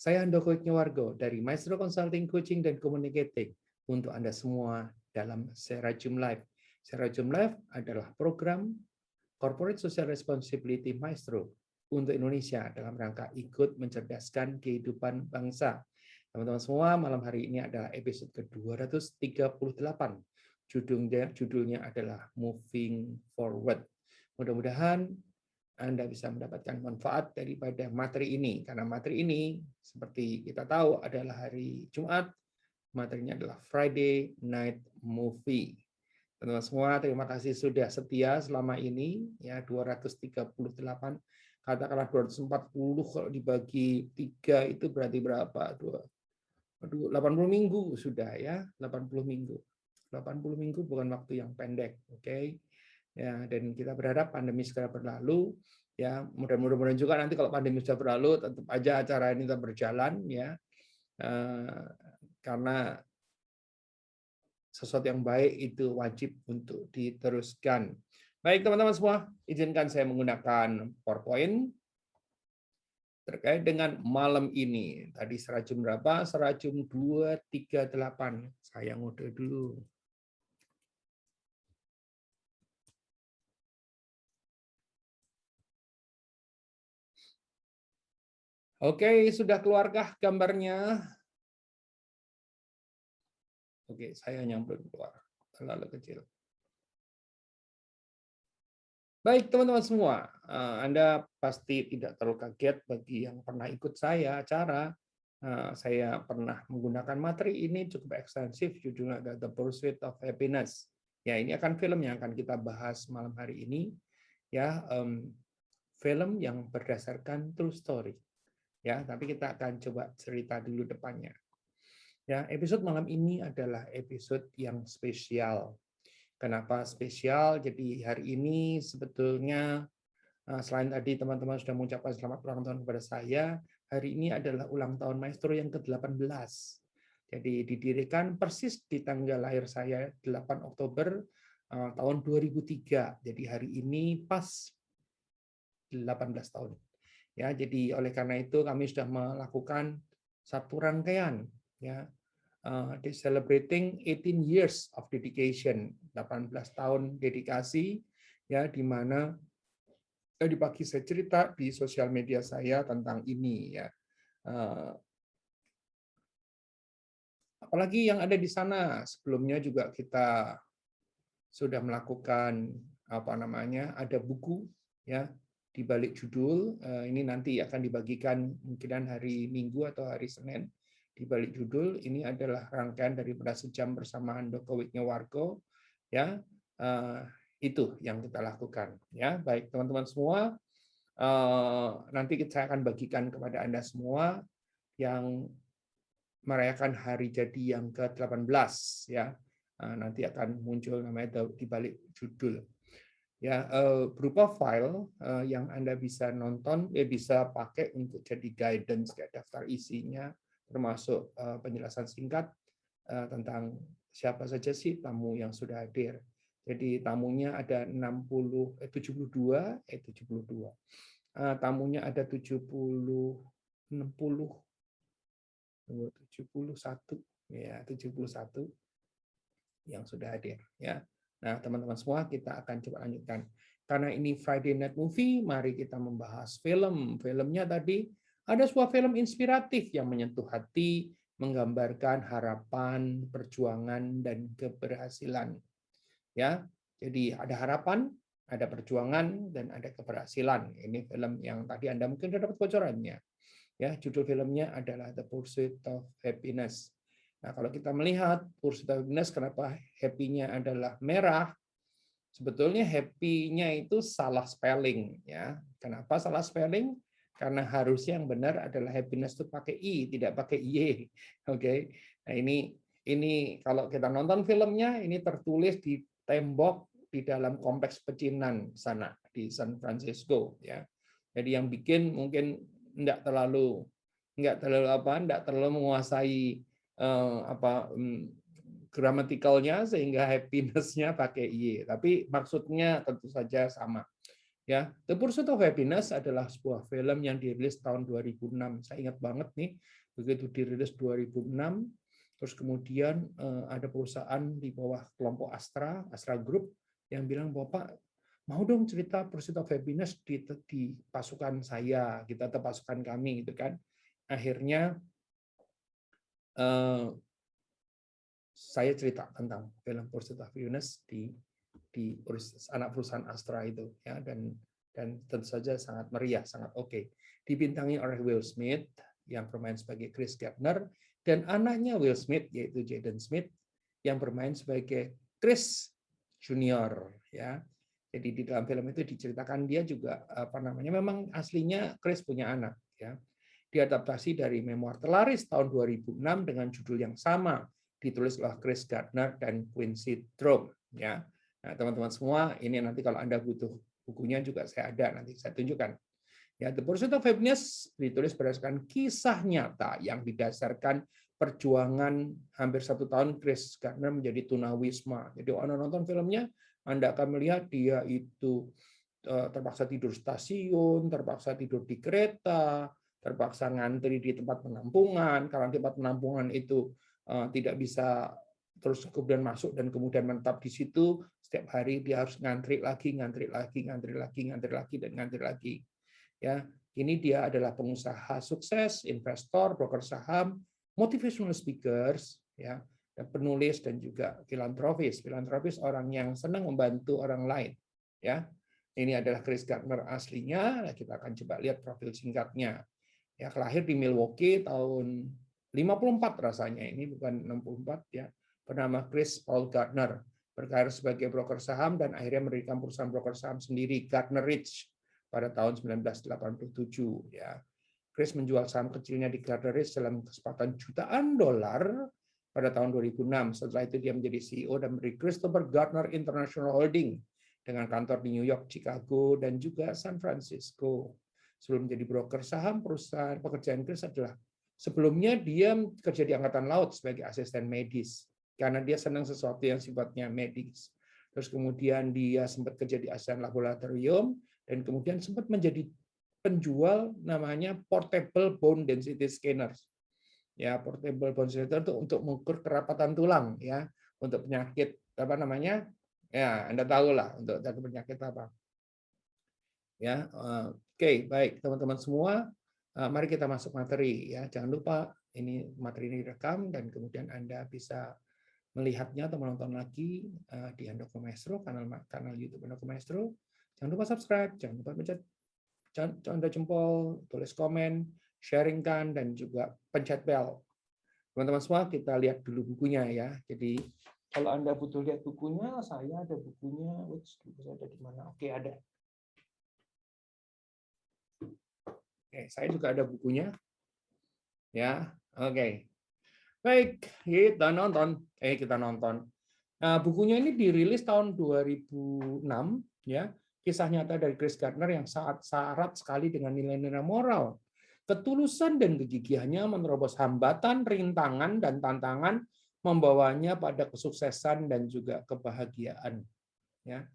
Saya Handoko Wargo dari Maestro Consulting, Coaching, dan Communicating untuk Anda semua dalam Serajum Live. Serajum Live adalah program Corporate Social Responsibility Maestro untuk Indonesia dalam rangka ikut mencerdaskan kehidupan bangsa. Teman-teman semua, malam hari ini adalah episode ke-238. Judulnya adalah Moving Forward. Mudah-mudahan Anda bisa mendapatkan manfaat daripada materi ini. Karena materi ini, seperti kita tahu, adalah hari Jumat. Materinya adalah Friday Night Movie. Teman-teman semua, terima kasih sudah setia selama ini. Ya, 238. Katakanlah 240 kalau dibagi 3 itu berarti berapa? 80 minggu sudah ya, 80 minggu. 80 minggu bukan waktu yang pendek, oke? Ya, dan kita berharap pandemi segera berlalu. Ya, mudah-mudahan juga nanti kalau pandemi sudah berlalu, tetap aja acara ini tetap berjalan ya, karena sesuatu yang baik itu wajib untuk diteruskan. Baik teman-teman semua, izinkan saya menggunakan PowerPoint terkait dengan malam ini. Tadi serajum berapa? Serajum 238. Saya ngode dulu. Oke, sudah keluarkah gambarnya? Oke, saya nyamperin keluar. Terlalu kecil. Baik, teman-teman semua. Anda pasti tidak terlalu kaget bagi yang pernah ikut saya acara. Saya pernah menggunakan materi ini cukup ekstensif, judulnya The Pursuit of Happiness. Ya, ini akan film yang akan kita bahas malam hari ini. Ya, film yang berdasarkan true story. Ya, tapi kita akan coba cerita dulu depannya. Ya, episode malam ini adalah episode yang spesial. Kenapa spesial? Jadi hari ini sebetulnya selain tadi teman-teman sudah mengucapkan selamat ulang tahun kepada saya, hari ini adalah ulang tahun Maestro yang ke-18. Jadi didirikan persis di tanggal lahir saya 8 Oktober tahun 2003. Jadi hari ini pas 18 tahun. Ya, jadi oleh karena itu kami sudah melakukan satu rangkaian ya, celebrating 18 years of dedication, 18 tahun dedikasi ya, di mana tadi pagi saya cerita di sosial media saya tentang ini ya. Apalagi yang ada di sana, sebelumnya juga kita sudah melakukan apa namanya, ada buku ya di balik judul. Ini nanti akan dibagikan mungkin hari Minggu atau hari Senin. Di balik judul ini adalah rangkaian daripada Sejam Bersama Handoko Wargo ya. Itu yang kita lakukan ya. Baik teman-teman semua, nanti saya akan bagikan kepada Anda semua yang merayakan hari jadi yang ke-18 ya. Nanti akan muncul namanya di balik judul. Ya, berupa file yang Anda bisa nonton, bisa pakai untuk jadi guidance kayak daftar isinya, termasuk penjelasan singkat tentang siapa saja sih tamu yang sudah hadir. Jadi tamunya ada 72. Tamunya ada 60 71 ya, 71 yang sudah hadir ya. Nah, teman-teman semua, kita akan coba lanjutkan. Karena ini Friday Night Movie, mari kita membahas film. Filmnya tadi ada sebuah film inspiratif yang menyentuh hati, menggambarkan harapan, perjuangan, dan keberhasilan. Ya, jadi ada harapan, ada perjuangan, dan ada keberhasilan. Ini film yang tadi Anda mungkin sudah dapat bocorannya. Ya, judul filmnya adalah The Pursuit of Happiness. Nah, kalau kita melihat Pursuit of Happiness, kenapa happy-nya adalah merah? Sebetulnya happy-nya itu salah spelling, ya. Kenapa salah spelling? Karena harusnya yang benar adalah happiness itu pakai i, tidak pakai y. Oke. Nah, ini kalau kita nonton filmnya, ini tertulis di tembok di dalam kompleks pecinan sana di San Francisco, ya. Jadi yang bikin mungkin enggak terlalu menguasai gramatikalnya sehingga happiness-nya pakai y, tapi maksudnya tentu saja sama Ya, The Pursuit of Happiness adalah sebuah film yang dirilis tahun 2006. Saya ingat banget nih, begitu dirilis 2006, terus kemudian ada perusahaan di bawah kelompok Astra Group yang bilang, Bapak mau dong cerita Pursuit of Happiness di pasukan saya, kita atau pasukan kami gitu kan. Akhirnya saya cerita tentang film Pursuit of Happiness di anak perusahaan Astra itu, ya, dan tentu saja sangat meriah, sangat oke. Dibintangi oleh Will Smith yang bermain sebagai Chris Gardner dan anaknya Will Smith yaitu Jaden Smith yang bermain sebagai Chris Junior, ya. Jadi di dalam film itu diceritakan dia juga memang aslinya Chris punya anak, ya. Diadaptasi dari memoir terlaris tahun 2006 dengan judul yang sama, ditulis oleh Chris Gardner dan Quincy Drum, ya. Nah, teman-teman semua, ini nanti kalau Anda butuh bukunya juga saya ada, nanti saya tunjukkan. Ya, The Pursuit of Happiness ditulis berdasarkan kisah nyata yang didasarkan perjuangan hampir 1 tahun Chris Gardner menjadi tunawisma. Jadi Anda nonton filmnya, Anda akan melihat dia itu terpaksa tidur stasiun, terpaksa tidur di kereta, terpaksa ngantri di tempat penampungan. Karena tempat penampungan itu tidak bisa terus kemudian masuk dan kemudian menetap di situ, setiap hari dia harus ngantri lagi, dan ngantri lagi. Ya, ini dia adalah pengusaha sukses, investor, broker saham, motivational speakers, ya, dan penulis dan juga filantropis. Filantropis orang yang senang membantu orang lain, ya. Ini adalah Chris Gardner aslinya. Nah, kita akan coba lihat profil singkatnya. Ya, lahir di Milwaukee tahun 54 rasanya, ini bukan 64, ya. Bernama Chris Paul Gardner, berkarir sebagai broker saham dan akhirnya mendirikan perusahaan broker saham sendiri, Gardner Ridge, pada tahun 1987. Ya. Chris menjual saham kecilnya di Gardner Ridge dalam kesempatan jutaan dolar pada tahun 2006. Setelah itu dia menjadi CEO dan beri Christopher Gardner International Holding dengan kantor di New York, Chicago, dan juga San Francisco. Sebelum menjadi broker saham, perusahaan pekerjaan Chris adalah sebelumnya dia kerja di Angkatan Laut sebagai asisten medis karena dia senang sesuatu yang sifatnya medis. Terus kemudian dia sempat kerja di asisten laboratorium dan kemudian sempat menjadi penjual namanya portable bone density scanners. Ya, portable bone density itu untuk mengukur kerapatan tulang, ya, untuk penyakit apa namanya? Ya, Anda tahu lah untuk penyakit apa. Ya, oke, baik teman-teman semua, mari kita masuk materi, ya. Jangan lupa ini materi ini direkam dan kemudian Anda bisa melihatnya atau menonton lagi di Handoko Maestro, kanal YouTube Handoko Maestro. Jangan lupa subscribe, jangan lupa pencet tanda jempol, tulis komen, sharingkan, dan juga pencet bel. Teman-teman semua, kita lihat dulu bukunya, ya. Jadi kalau Anda butuh lihat bukunya, saya ada bukunya. Buku saya ada di mana? Oke, ada. Oke, saya juga ada bukunya. Ya, oke. Baik, kita nonton. Nah, bukunya ini dirilis tahun 2006, ya. Kisah nyata dari Chris Gardner yang sangat syarat sekali dengan nilai-nilai moral. Ketulusan dan kegigihannya menerobos hambatan, rintangan, dan tantangan membawanya pada kesuksesan dan juga kebahagiaan. Ya.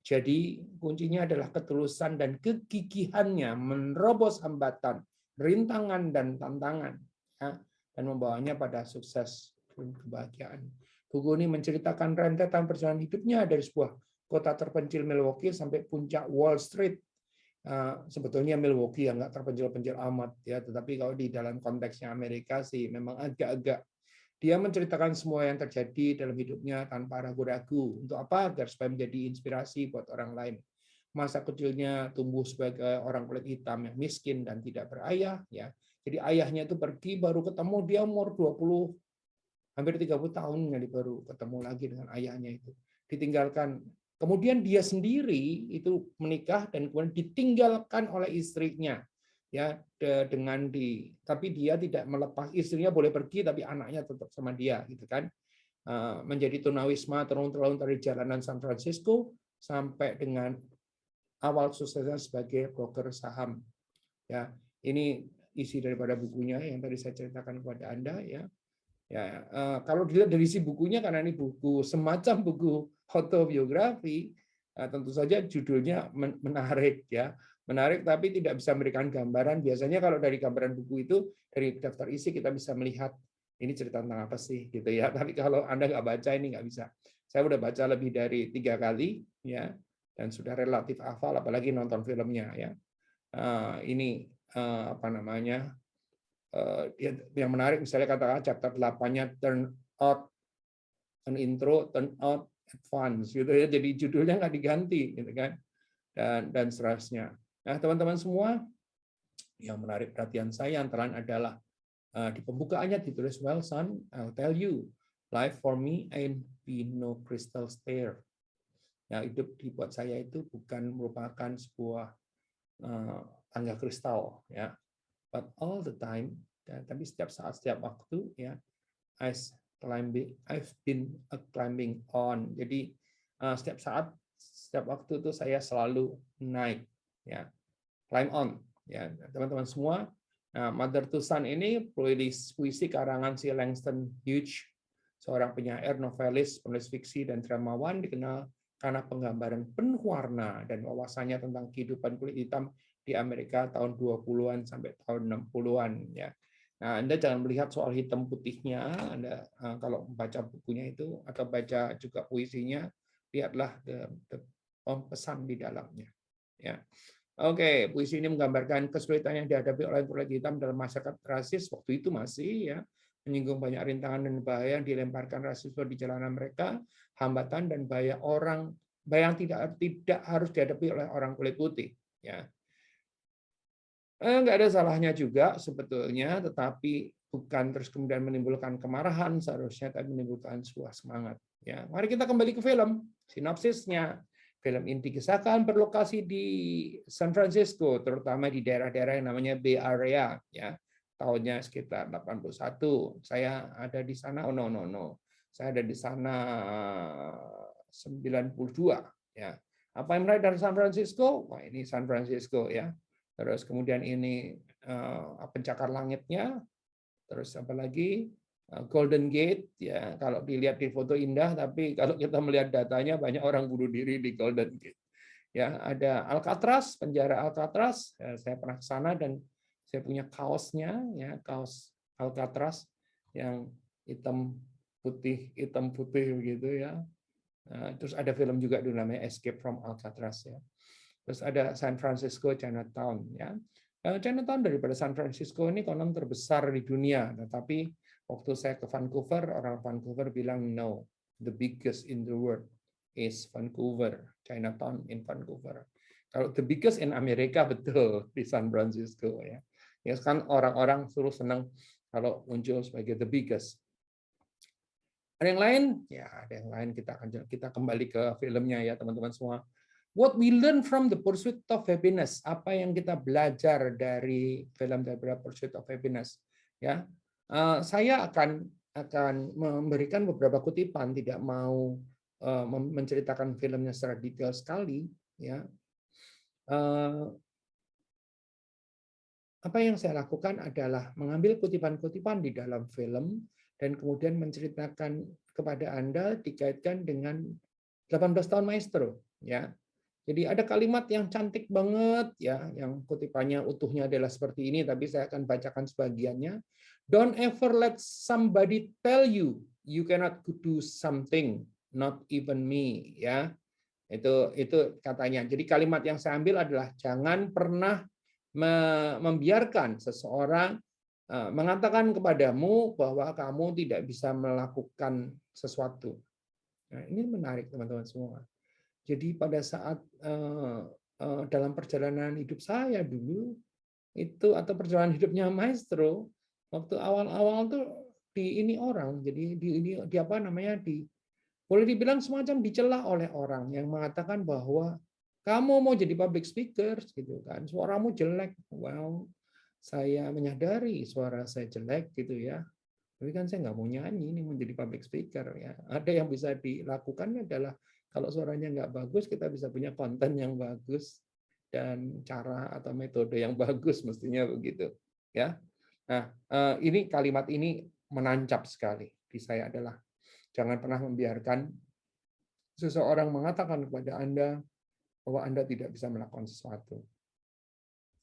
Jadi kuncinya adalah ketulusan dan kegigihannya menerobos hambatan, rintangan, dan tantangan, ya, dan membawanya pada sukses dan kebahagiaan. Buku ini menceritakan rentetan perjalanan hidupnya dari sebuah kota terpencil Milwaukee sampai puncak Wall Street. Sebetulnya Milwaukee yang nggak terpencil-pencil amat, ya, tetapi kalau di dalam konteksnya Amerika sih memang agak-agak. Dia menceritakan semua yang terjadi dalam hidupnya tanpa ragu-ragu. Untuk apa? Agar supaya menjadi inspirasi buat orang lain. Masa kecilnya tumbuh sebagai orang kulit hitam yang miskin dan tidak berayah, ya. Jadi ayahnya itu pergi, baru ketemu dia umur 20, hampir 30 tahun, jadi baru ketemu lagi dengan ayahnya itu. Ditinggalkan. Kemudian dia sendiri itu menikah dan kemudian ditinggalkan oleh istrinya. Ya, tapi dia tidak melepas, istrinya boleh pergi tapi anaknya tetap sama dia, gitu kan. Menjadi tunawisma turun-temurun dari jalanan San Francisco sampai dengan awal suksesnya sebagai broker saham. Ya, ini isi daripada bukunya yang tadi saya ceritakan kepada Anda, ya. Ya, kalau dilihat dari isi bukunya, karena ini buku semacam buku autobiografi, Tentu saja judulnya menarik ya, menarik tapi tidak bisa memberikan gambaran. Biasanya kalau dari gambaran buku itu, dari daftar isi kita bisa melihat ini cerita tentang apa sih gitu ya. Tapi kalau Anda nggak baca ini nggak bisa. Saya udah baca lebih dari 3 kali ya, dan sudah relatif hafal, apalagi nonton filmnya ya. Ini apa namanya, yang menarik misalnya katakan chapter 8-nya turn out, turn intro, turn out, advance gitu ya. Jadi judulnya nggak diganti gitu kan, dan seterusnya. Nah teman-teman semua, yang menarik perhatian saya antara lain adalah di pembukaannya ditulis, well son, I'll tell you, life for me ain't been no crystal stair. Ya, hidup dibuat saya itu bukan merupakan sebuah tangga kristal ya, but all the time, ya, tapi setiap saat, setiap waktu ya, I've been climbing on. Jadi setiap saat, setiap waktu itu saya selalu naik ya, climb on ya teman-teman semua. Nah, Mother to Son ini puisi karangan si Langston Hughes, seorang penyair, novelis, penulis fiksi dan dramawan, dikenal karena penggambaran penuh warna dan wawasannya tentang kehidupan kulit hitam di Amerika tahun 20-an sampai tahun 60-an ya. Nah, Anda jangan melihat soal hitam putihnya, Anda kalau membaca bukunya itu atau baca juga puisinya, lihatlah pesan di dalamnya ya. Oke, puisi ini menggambarkan kesulitan yang dihadapi oleh kulit hitam dalam masyarakat rasis waktu itu masih ya, menyinggung banyak rintangan dan bahaya yang dilemparkan rasisme di jalanan mereka, hambatan dan bahaya yang tidak harus dihadapi oleh orang kulit putih ya. Nggak ada salahnya juga sebetulnya, tetapi bukan terus kemudian menimbulkan kemarahan seharusnya, tapi menimbulkan sebuah semangat ya. Mari kita kembali ke film, sinopsisnya. Film ini dikisahkan berlokasi di San Francisco, terutama di daerah-daerah yang namanya Bay Area ya. Tahunnya sekitar 81. Saya ada di sana, oh no. Saya ada di sana 92 ya. Apa yang menarik dari San Francisco? Wah, ini San Francisco ya. Terus kemudian ini pencakar langitnya, terus apa lagi, Golden Gate ya, kalau dilihat di foto indah, tapi kalau kita melihat datanya banyak orang bunuh diri di Golden Gate ya. Ada Alcatraz, penjara Alcatraz, saya pernah ke sana dan saya punya kaosnya ya, kaos Alcatraz yang hitam putih begitu ya. Terus ada film juga dulu namanya Escape from Alcatraz ya. Terus ada San Francisco Chinatown ya. Chinatown daripada San Francisco ini konon terbesar di dunia, tetapi waktu saya ke Vancouver, orang Vancouver bilang no, the biggest in the world is Vancouver, Chinatown in Vancouver. Kalau the biggest in Amerika betul di San Francisco ya. Ya kan orang-orang suruh senang kalau muncul sebagai the biggest. Ada yang lain? Ya, ada yang lain, kita kembali ke filmnya ya teman-teman semua. What we learn from the Pursuit of Happiness. Apa yang kita belajar dari film The Pursuit of Happiness? Ya, saya akan memberikan beberapa kutipan, tidak mau menceritakan filmnya secara detail sekali. Ya, apa yang saya lakukan adalah mengambil kutipan-kutipan di dalam film dan kemudian menceritakan kepada Anda dikaitkan dengan 18 tahun maestro. Ya. Jadi ada kalimat yang cantik banget ya, yang kutipannya utuhnya adalah seperti ini, tapi saya akan bacakan sebagiannya. Don't ever let somebody tell you you cannot do something, not even me ya. Itu katanya. Jadi kalimat yang saya ambil adalah jangan pernah membiarkan seseorang mengatakan kepadamu bahwa kamu tidak bisa melakukan sesuatu. Nah, ini menarik teman-teman semua. Jadi pada saat dalam perjalanan hidup saya dulu itu, atau perjalanan hidupnya maestro, waktu awal-awal tuh di ini orang, jadi di apa namanya, boleh dibilang semacam dicela oleh orang yang mengatakan bahwa kamu mau jadi public speaker gitu kan, suaramu jelek. Well, saya menyadari suara saya jelek gitu ya. Tapi kan saya nggak mau nyanyi, ini menjadi public speaker ya. Ada yang bisa dilakukan adalah kalau suaranya nggak bagus, kita bisa punya konten yang bagus dan cara atau metode yang bagus, mestinya begitu. Ya. Nah, ini kalimat ini menancap sekali di saya adalah jangan pernah membiarkan seseorang mengatakan kepada Anda bahwa Anda tidak bisa melakukan sesuatu.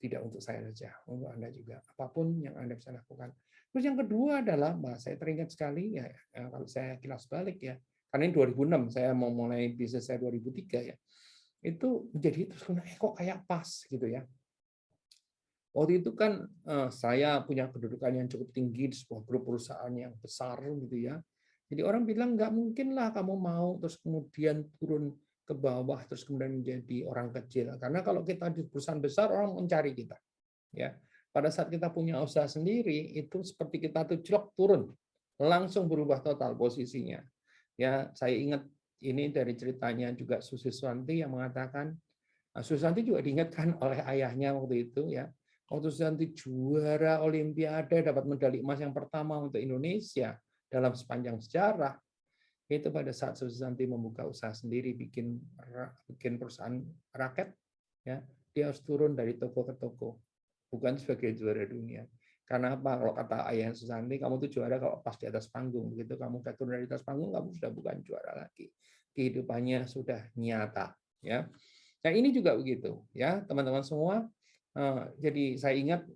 Tidak untuk saya saja, untuk Anda juga. Apapun yang Anda bisa lakukan. Terus yang kedua adalah, saya teringat sekali, ya, kalau saya kilas balik ya, karena ini 2006, saya mau mulai bisnis saya 2003 ya, itu menjadi terus kok kayak pas gitu ya. Waktu itu kan saya punya kedudukan yang cukup tinggi di sebuah grup perusahaan yang besar gitu ya. Jadi orang bilang nggak mungkin lah kamu mau terus kemudian turun ke bawah terus kemudian menjadi orang kecil. Karena kalau kita di perusahaan besar orang mencari kita. Ya, pada saat kita punya usaha sendiri itu seperti kita tuh jelek turun, langsung berubah total posisinya. Ya, saya ingat ini dari ceritanya juga Susi Susanti yang mengatakan, Susanti juga diingatkan oleh ayahnya waktu itu ya. Waktu Susanti juara Olimpiade dapat medali emas yang pertama untuk Indonesia dalam sepanjang sejarah, itu pada saat Susanti membuka usaha sendiri bikin perusahaan raket ya, dia harus turun dari toko ke toko, bukan sebagai juara dunia. Karena apa? Kalau kata ayah Susanti, kamu tuh juara kalau pas di atas panggung. Begitu kamu turun dari atas panggung, kamu sudah bukan juara lagi. Kehidupannya sudah nyata. Ya. Nah ini juga begitu, ya teman-teman semua. Jadi saya ingat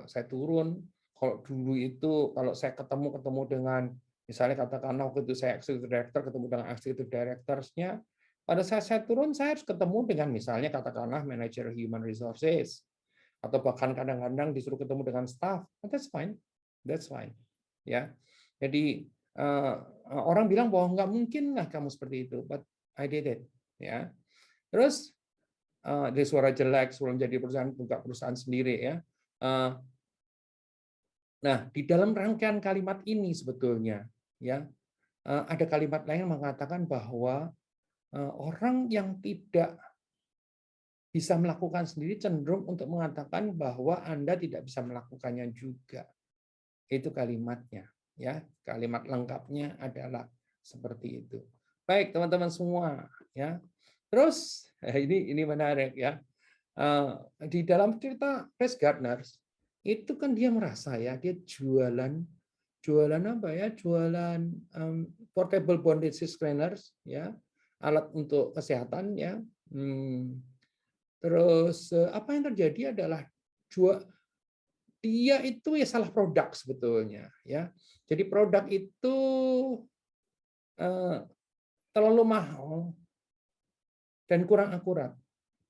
saya turun. Kalau dulu itu kalau saya ketemu dengan misalnya katakanlah waktu itu saya executive director ketemu dengan executive directors-nya, pada saat saya turun saya harus ketemu dengan misalnya katakanlah manager human resources atau bahkan kadang-kadang disuruh ketemu dengan staff. That's fine, ya. Jadi orang bilang bahwa nggak mungkin lah kamu seperti itu, but I did it, ya. Terus dari suara jelek sebelum jadi perusahaan, buka perusahaan sendiri ya. Nah, di dalam rangkaian kalimat ini sebetulnya ya ada kalimat lain yang mengatakan bahwa orang yang tidak bisa melakukan sendiri cenderung untuk mengatakan bahwa Anda tidak bisa melakukannya juga. Itu kalimatnya ya. Kalimat lengkapnya adalah seperti itu. Baik, teman-teman semua ya. Terus ini menarik ya. Di dalam cerita Chris Gardner itu kan dia merasa ya dia jualan apa ya, jualan portable bondage scanners ya, alat untuk kesehatan ya. Terus apa yang terjadi adalah dia itu ya salah produk sebetulnya ya. Jadi produk itu terlalu mahal dan kurang akurat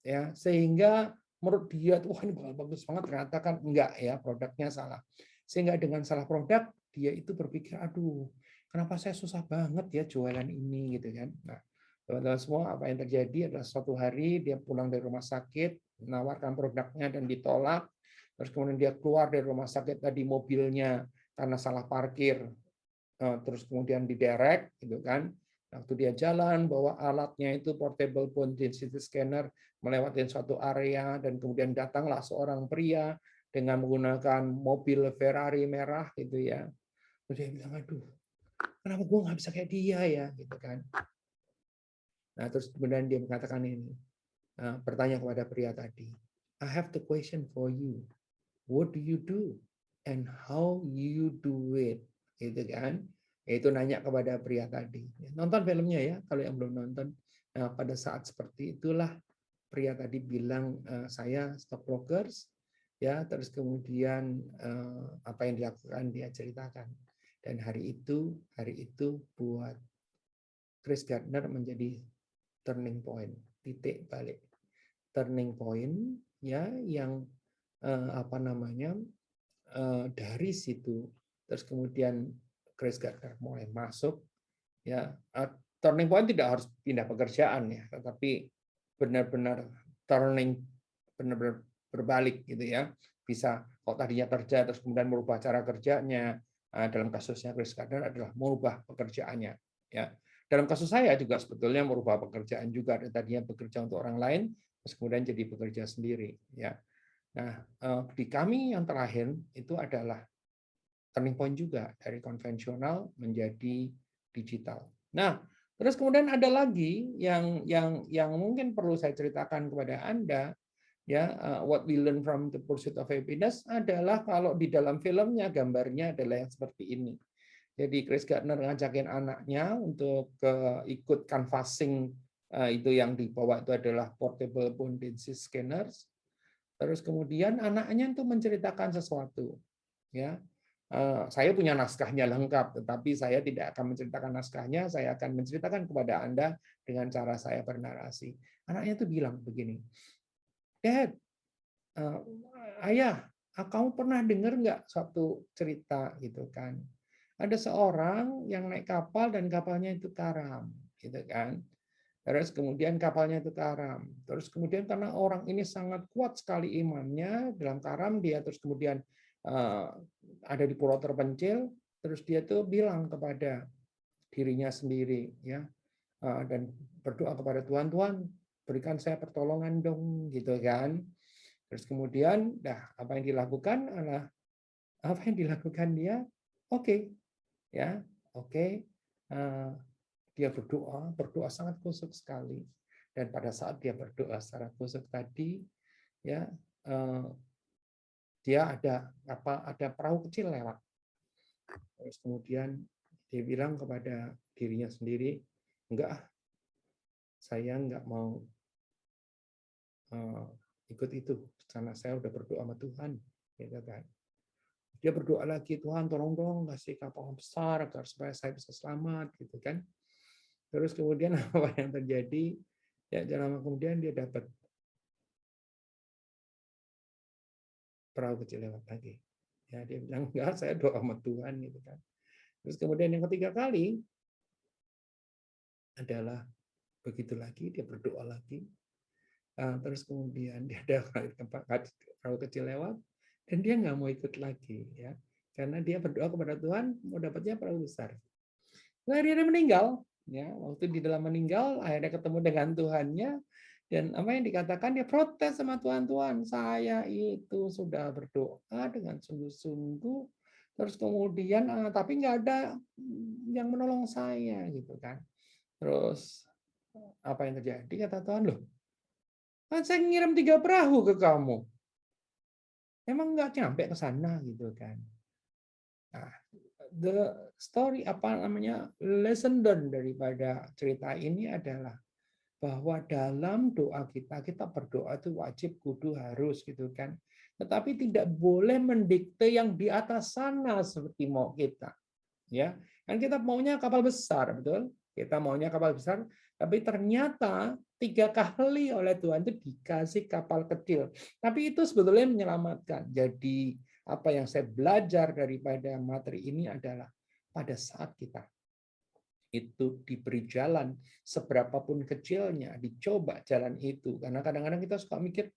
ya, sehingga menurut dia wah ini bagus banget, ternyata kan enggak ya, produknya salah. Sehingga dengan salah produk dia itu berpikir aduh kenapa saya susah banget ya jualan ini gitu kan. Nah teman-teman semua, apa yang terjadi adalah suatu hari dia pulang dari rumah sakit menawarkan produknya dan ditolak, terus kemudian dia keluar dari rumah sakit tadi mobilnya karena salah parkir, terus kemudian diderek gitu kan. Waktu dia jalan bawa alatnya itu portable bone density scanner melewati suatu area dan kemudian datanglah seorang pria dengan menggunakan mobil Ferrari merah gitu ya. Terus dia bilang aduh kenapa gue nggak bisa kayak dia ya gitu kan. Nah terus kemudian dia mengatakan ini, bertanya kepada pria tadi, I have the question for you, what do you do and how you do it, gitu kan. Itu nanya kepada pria tadi. Nonton filmnya ya, kalau yang belum nonton. Nah, pada saat seperti itulah pria tadi bilang, saya stockbrokers, ya. Terus kemudian apa yang dilakukan dia ceritakan. Dan hari itu buat Chris Gardner menjadi turning point, titik balik, turning point, ya, yang apa namanya dari situ, terus kemudian Chris Gardner mulai masuk ya. Turning point tidak harus pindah pekerjaan ya, tetapi benar-benar turning, benar-benar berbalik gitu ya. Bisa kalau tadinya kerja terus kemudian merubah cara kerjanya. Dalam kasusnya Chris Gardner adalah merubah pekerjaannya ya. Dalam kasus saya juga sebetulnya merubah pekerjaan juga, tadinya bekerja untuk orang lain terus kemudian jadi bekerja sendiri ya. Nah, di kami yang terakhir itu adalah turning point juga dari konvensional menjadi digital. Nah, terus kemudian ada lagi yang mungkin perlu saya ceritakan kepada Anda ya, what we learn from the pursuit of happiness adalah kalau di dalam filmnya gambarnya adalah yang seperti ini. Jadi Chris Gardner ngajakin anaknya untuk ikut canvassing, itu yang dibawa itu adalah portable bone density scanners. Terus kemudian anaknya itu menceritakan sesuatu, ya. Saya punya naskahnya lengkap, tetapi saya tidak akan menceritakan naskahnya, saya akan menceritakan kepada Anda dengan cara saya bernarasi. Anaknya itu bilang begini, Dad, ayah, kamu pernah dengar nggak suatu cerita gitu kan? Ada seorang yang naik kapal dan kapalnya itu karam, gitu kan? Terus kemudian kapalnya itu karam. Terus kemudian karena orang ini sangat kuat sekali imannya dalam karam, dia terus kemudian ada di pulau terpencil, terus dia tuh bilang kepada dirinya sendiri, ya, dan berdoa kepada Tuhan, Tuhan berikan saya pertolongan dong, gitu kan. Terus kemudian, apa yang dilakukan adalah dia? Oke, ya, oke. Dia berdoa sangat khusyuk sekali. Dan pada saat dia berdoa secara khusyuk tadi, ya, dia ada perahu kecil lewat. Terus kemudian dia bilang kepada dirinya sendiri, enggak, saya enggak mau ikut itu karena saya udah berdoa sama Tuhan, gitu kan. Dia berdoa lagi, Tuhan tolong dong kasih kapal besar agar supaya saya bisa selamat, gitu kan. Terus kemudian apa yang terjadi? Ya, lama kemudian dia dapat perahu kecil lewat lagi. Ya, dia bilang, enggak, saya doa sama Tuhan, gitu kan. Terus kemudian yang ketiga kali adalah begitu lagi, dia berdoa lagi. Terus kemudian dia ada perahu kecil lewat, dan dia nggak mau ikut lagi, ya, karena dia berdoa kepada Tuhan mau dapatnya perahu besar. Nah, dia meninggal, ya, waktu di dalam meninggal akhirnya ketemu dengan Tuhannya, dan apa yang dikatakan, dia protes sama Tuhan, Tuhan saya itu sudah berdoa dengan sungguh-sungguh, terus kemudian tapi nggak ada yang menolong saya, gitu kan. Terus apa yang terjadi? Kata Tuhan, loh, kan saya ngirim 3 perahu ke kamu, emang nggak nyampe ke sana, gitu kan. Nah, the story, lesson learned daripada cerita ini adalah bahwa dalam doa kita berdoa itu wajib, kudu, harus, gitu kan. Tetapi tidak boleh mendikte yang di atas sana seperti mau kita. Ya, kan kita maunya kapal besar, betul? Kita maunya kapal besar, tapi ternyata 3 kali oleh Tuhan itu dikasih kapal kecil. Tapi itu sebetulnya menyelamatkan. Jadi apa yang saya belajar daripada materi ini adalah pada saat kita itu diberi jalan seberapapun kecilnya, dicoba jalan itu. Karena kadang-kadang kita suka mikir,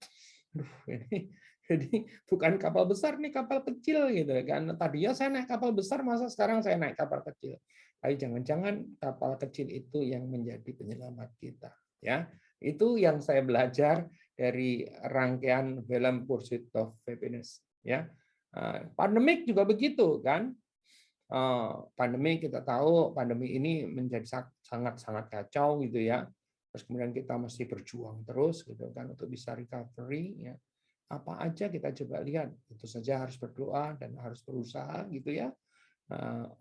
aduh, ini jadi bukan kapal besar nih, kapal kecil, gitu kan. Tadinya saya naik kapal besar, masa sekarang saya naik kapal kecil. Tapi jangan-jangan kapal kecil itu yang menjadi penyelamat kita, ya. Itu yang saya belajar dari rangkaian film Pursuit of Happiness, ya. Pandemik juga begitu kan. Pandemi, kita tahu pandemi ini menjadi sangat-sangat kacau, gitu ya. Terus kemudian kita mesti berjuang terus, gitu kan, untuk bisa recovery, ya. Apa aja kita coba lihat, itu saja harus berdoa dan harus berusaha, gitu ya.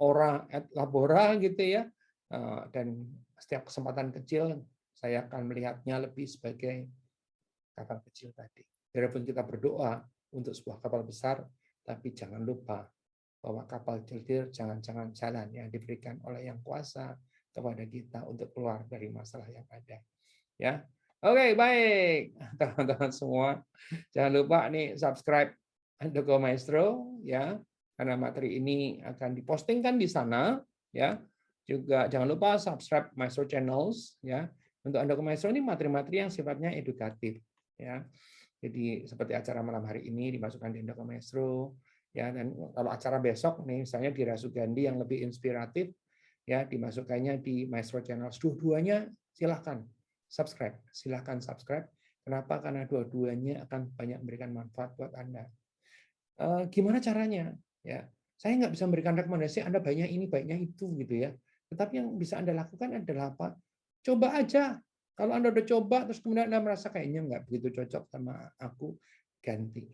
Ora et labora, gitu ya. Dan setiap kesempatan kecil saya akan melihatnya lebih sebagai kapal kecil tadi. Biarpun kita berdoa untuk sebuah kapal besar, tapi jangan lupa bahwa kapal kecil jangan-jangan jalan yang diberikan oleh Yang Kuasa kepada kita untuk keluar dari masalah yang ada. Ya, oke, baik, teman-teman semua, jangan lupa nih subscribe Handoko Maestro, ya, karena materi ini akan dipostingkan di sana, ya. Juga jangan lupa subscribe Maestro Channels, ya. Untuk Handoko Maestro ini materi-materi yang sifatnya edukatif, ya. Jadi seperti acara malam hari ini dimasukkan di Handoko Maestro, ya, dan kalau acara besok nih misalnya di Rasugandi yang lebih inspiratif, ya, dimasukkannya di Maestro Channels. Dua-duanya silahkan subscribe. Kenapa? Karena dua-duanya akan banyak memberikan manfaat buat Anda. Gimana caranya? Ya, saya nggak bisa memberikan rekomendasi Anda baiknya ini, baiknya itu, gitu ya. Tetapi yang bisa Anda lakukan adalah apa? Coba aja. Kalau Anda udah coba terus kemudian Anda merasa kayaknya nggak begitu cocok sama aku, ganti,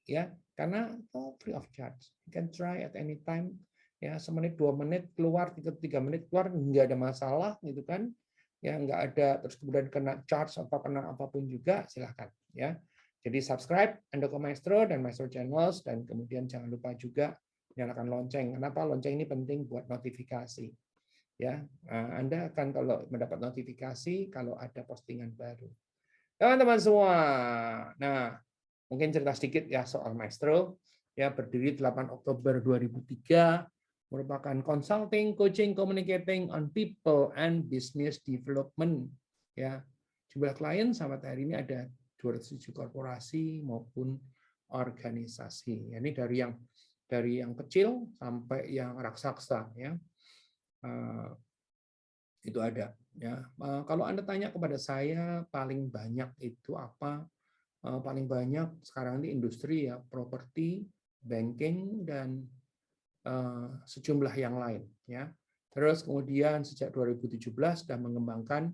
ya, karena free of charge, you can try at any time, ya semenit 2 menit keluar, 3 menit keluar, nggak ada masalah gitu kan, ya nggak ada terus kemudian kena charge apa kena apapun juga, silahkan ya. Jadi subscribe Andoko Maestro dan Maestro Channels, dan kemudian jangan lupa juga nyalakan lonceng. Kenapa lonceng ini penting? Buat notifikasi ya. Anda akan kalau mendapat notifikasi kalau ada postingan baru. Teman-teman semua, nah mungkin cerita sedikit ya soal Maestro. Ya, berdiri 8 Oktober 2003, merupakan consulting, coaching, communicating on people and business development. Ya, jumlah klien sampai hari ini ada 207 korporasi maupun organisasi. Ini dari yang kecil sampai yang raksasa ya. Itu ada ya. Kalau Anda tanya kepada saya paling banyak itu apa? Paling banyak sekarang ini industri ya, properti, banking, dan sejumlah yang lain ya. Terus kemudian sejak 2017 sudah mengembangkan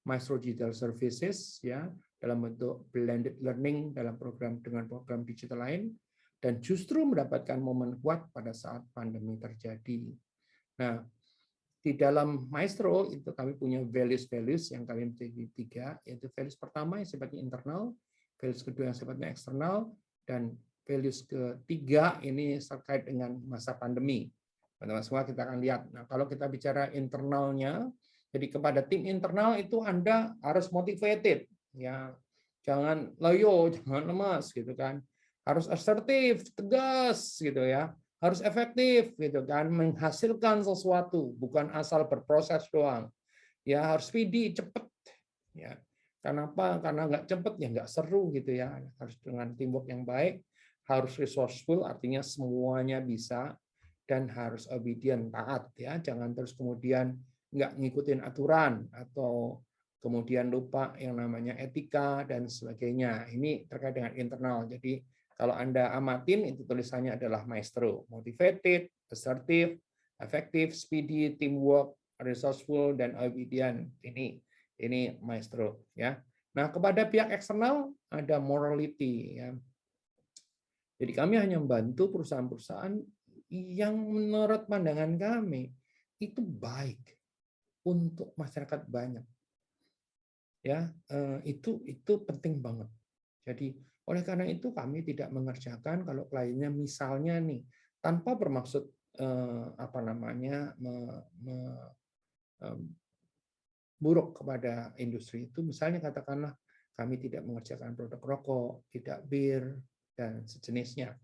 Maestro Digital Services ya, dalam bentuk blended learning dalam program dengan program digital lain, dan justru mendapatkan momen kuat pada saat pandemi terjadi. Nah, di dalam Maestro itu kami punya values yang kami menjadi 3, yaitu values pertama yang sifatnya internal, values kedua yang sifatnya eksternal, dan values ketiga ini terkait dengan masa pandemi. Teman-teman semua kita akan lihat. Nah, kalau kita bicara internalnya, jadi kepada tim internal itu Anda harus motivated, ya, jangan loyo, jangan lemas, gitu kan. Harus assertif, tegas, gitu ya. Harus efektif gitu kan, menghasilkan sesuatu, bukan asal berproses doang. Ya harus speedy, cepet ya. Kenapa? Karena nggak cepet ya nggak seru gitu ya. Harus dengan teamwork yang baik, harus resourceful, artinya semuanya bisa, dan harus obedient, taat ya. Jangan terus kemudian nggak ngikutin aturan atau kemudian lupa yang namanya etika dan sebagainya. Ini terkait dengan internal. Jadi kalau Anda amatin, itu tulisannya adalah Maestro. Motivated, assertive, effective, speedy, teamwork, resourceful, dan obedient. Ini Maestro. Ya. Nah, kepada pihak eksternal ada morality. Ya. Jadi kami hanya membantu perusahaan-perusahaan yang menurut pandangan kami itu baik untuk masyarakat banyak. Ya, itu penting banget. Jadi oleh karena itu kami tidak mengerjakan kalau kliennya misalnya nih tanpa bermaksud apa namanya buruk kepada industri itu, misalnya katakanlah kami tidak mengerjakan produk rokok, tidak bir dan sejenisnya.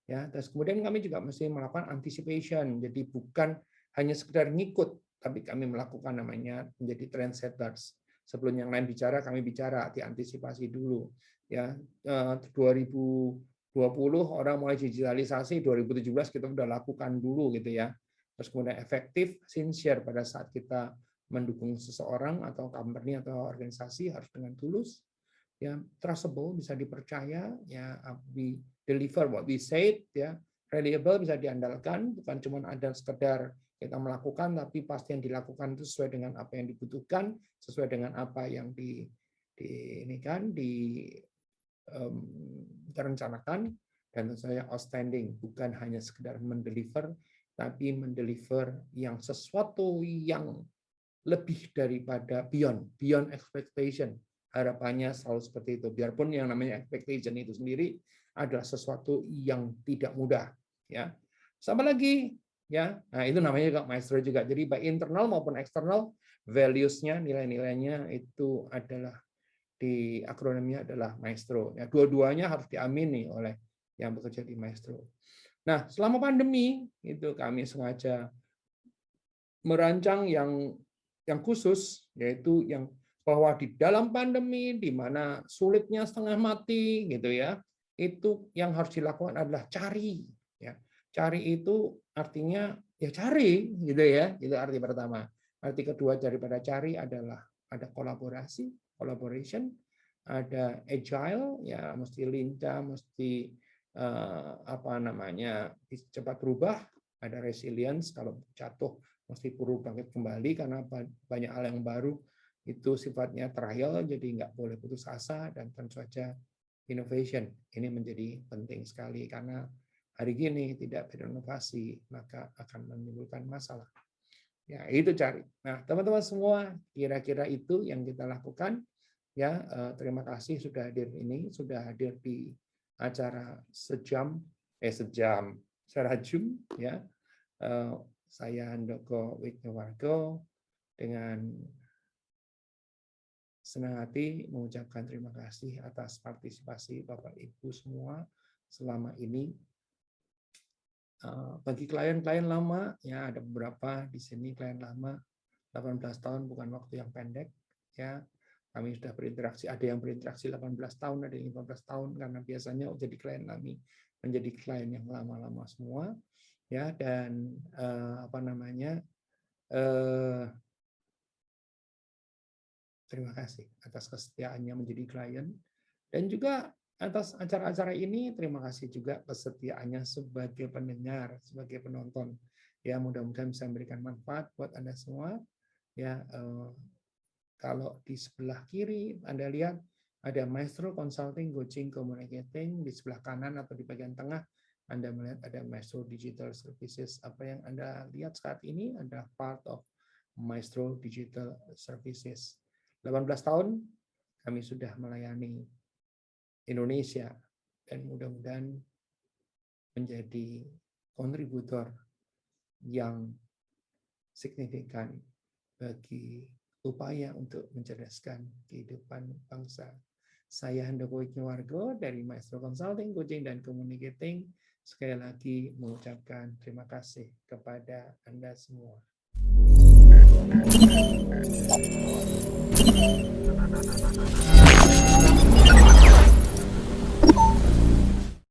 Ya, terus kemudian kami juga mesti melakukan anticipation. Jadi bukan hanya sekedar ngikut, tapi kami melakukan namanya menjadi trendsetters. Sebelum yang lain bicara, kami bicara, diantisipasi dulu. Ya, 2020 orang mulai digitalisasi, 2017 kita sudah lakukan dulu gitu ya. Terus kemudian efektif, sincere pada saat kita mendukung seseorang atau company atau organisasi harus dengan tulus, ya, trustable, bisa dipercaya, ya, we deliver what we said, ya, reliable, bisa diandalkan, bukan cuma ada sekedar kita melakukan, tapi pasti yang dilakukan itu sesuai dengan apa yang dibutuhkan, sesuai dengan apa yang direncanakan, dan tentu saja outstanding, bukan hanya sekedar mendeliver, tapi mendeliver yang sesuatu yang lebih daripada beyond expectation. Harapannya selalu seperti itu. Biarpun yang namanya expectation itu sendiri adalah sesuatu yang tidak mudah, ya. Sama lagi, ya. Nah, itu namanya juga Maestro juga. Jadi baik internal maupun eksternal, values-nya, nilai-nilainya itu adalah di akronimnya adalah Maestro. Ya, dua-duanya harus diamini oleh yang bekerja di Maestro. Nah, selama pandemi itu kami sengaja merancang yang khusus, yaitu yang bahwa di dalam pandemi di mana sulitnya setengah mati gitu ya, itu yang harus dilakukan adalah cari, ya. Cari itu artinya ya cari gitu ya, itu arti pertama. Arti kedua daripada cari adalah ada collaboration, ada agile, ya mesti lincah, mesti apa namanya cepat berubah, ada resilience, kalau jatuh mesti perlu bangkit kembali karena banyak hal yang baru itu sifatnya trial, jadi nggak boleh putus asa, dan tentu saja innovation ini menjadi penting sekali karena hari gini tidak berinovasi, maka akan menimbulkan masalah. Ya, itu cari. Nah, teman-teman semua, kira-kira itu yang kita lakukan. Ya, terima kasih sudah hadir di acara sejam, secara Zoom, ya. Saya Handoko Wijnawargo dengan senang hati mengucapkan terima kasih atas partisipasi Bapak Ibu semua selama ini. Bagi klien-klien lama, ya ada beberapa di sini klien lama, 18 tahun bukan waktu yang pendek, ya. Kami sudah berinteraksi, ada yang berinteraksi 18 tahun, ada yang 15 tahun, karena biasanya jadi klien kami menjadi klien yang lama-lama semua, ya. Dan terima kasih atas kesetiaannya menjadi klien, dan juga atas acara-acara ini, terima kasih juga kesetiaannya sebagai pendengar, sebagai penonton. Ya, mudah-mudahan bisa memberikan manfaat buat Anda semua. Ya, kalau di sebelah kiri Anda lihat ada Maestro Consulting, Coaching, Communicating. Di sebelah kanan atau di bagian tengah Anda melihat ada Maestro Digital Services. Apa yang Anda lihat saat ini adalah part of Maestro Digital Services. 18 tahun kami sudah melayani Indonesia, dan mudah-mudahan menjadi kontributor yang signifikan bagi upaya untuk mencerdaskan kehidupan bangsa. Saya Handoko Wijnawargo dari Maestro Consulting, Coaching, dan Communicating. Sekali lagi mengucapkan terima kasih kepada Anda semua.